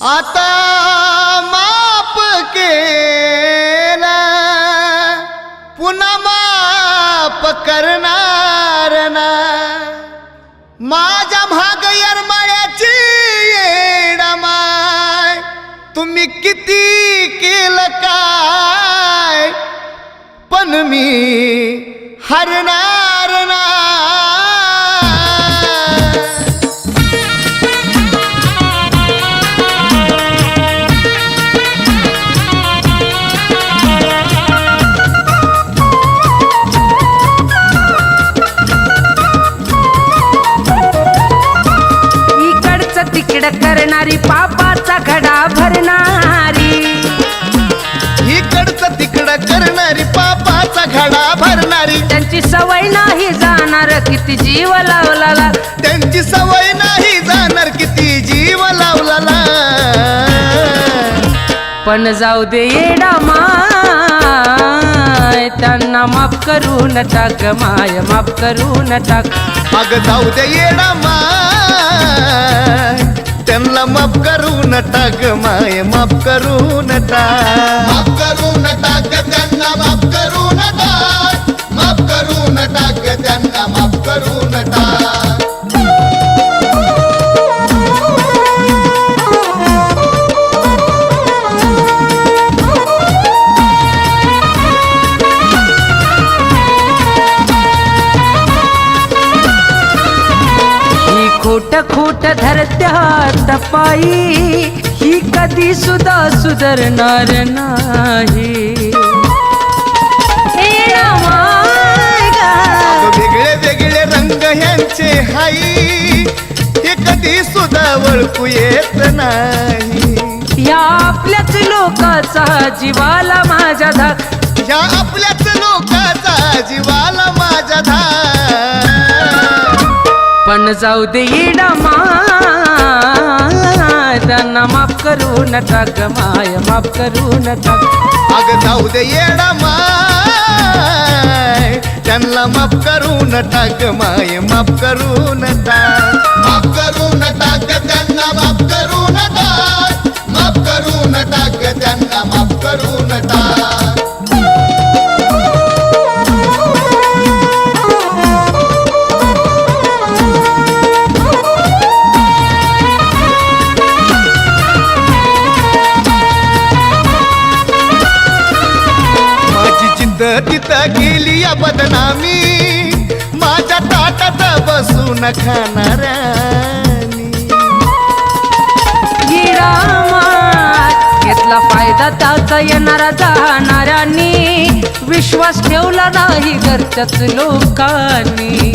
आता माफ केला पुन्हा माफ करणार ना माझ्या भाग यरमाळ्याची येडमाय तुम्ही किती केलं काय पण मी हरणार ना करणारी पापाचा घडा भरणारी इकडचं तिकडं करणारी पापाचा घडा भरणारी त्यांची सवय नाही जाणार किती जीव लावला त्यांची सवय नाही जाणार किती जीव लावला पण जाऊ दे येडा माय त्यांना माफ करून टाक माय माफ करून टाक अग जाऊ दे येडा माय त्यांना माफ करून टाक माय माफ करून टाक माफ करून टाक त्यांना माफ करून टाक माफ करून टाक त्यांना माफ करून टाक खोट खोट धरत्यात पायी ही कधी सुद्धा सुधारणार नाही वेगळे वेगळे रंग ह्यांचे हाई हे कधी सुद्धा ओळखू येत नाही या आपल्याच लोकाचा जीवाला माझ्या धाक या आपल्याच लोकाचा जीवाला माझ्या धाक पण जाऊ दे येडा माय त्यांना माफ करून टाक माय माफ करून टाक अग जाऊ दे येडा माय त्यांना माफ करून टाक माय माफ करून टाक माफ करून टाक त्यांना माफ करून टाक माफ करून टाक त्यांना माफ करून टाक तिथं गेली या बदनामी माझ्या ताटात बसून खाणाऱ्यानी घेतला फायदा त्याचा येणारा जाणाऱ्यांनी विश्वास ठेवला नाही घरच्याच लोकांनी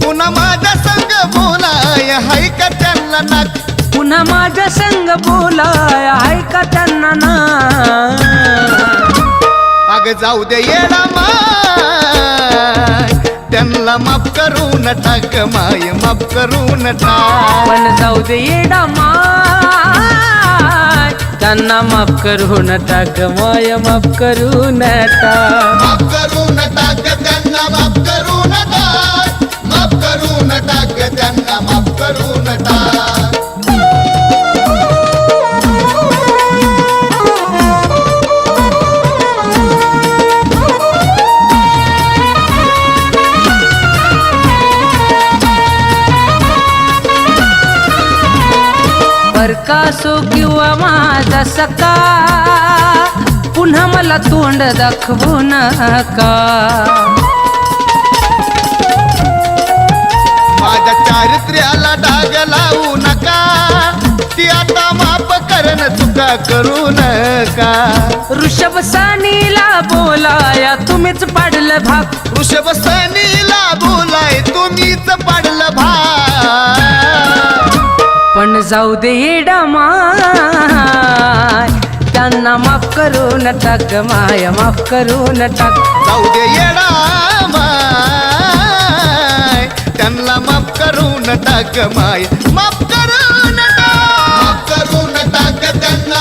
पुन्हा माझ्या संग बोलाय हाय का त्यांना नाक पुन्हा माझ्या संग बोलाय हाय का त्यांना ना अग जाऊ दे येडा माय त्यांना माफ करून टाक माय माफ करून टाक पण जाऊ दे येडा माय त्यांना माफ करून टाक माय माफ करून टाक माफ करून टाक त्यांना माफ करून टाक माफ करून टाक त्यांना माफ करून टाक परकासो किंवा माझा सका पुन्हा मला तोंड दाखवू नका माझ्या चारित्र्याला डाग लावू नका ती आता माफ करण चुका करू नका ऋषभसानीला बोलाया तुम्हीच पाडलं भाग ऋषभसानीला बोलाय तुम्हीच पाडलं भाग पण जाऊ दे येडा माय त्यांना माफ करून टाक माय माफ करून टाक जाऊ दे येडा माय त्यांना माफ करून टाक माय माफ करून टाक त्यांना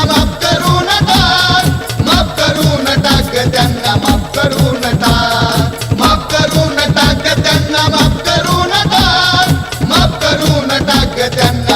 त्यांना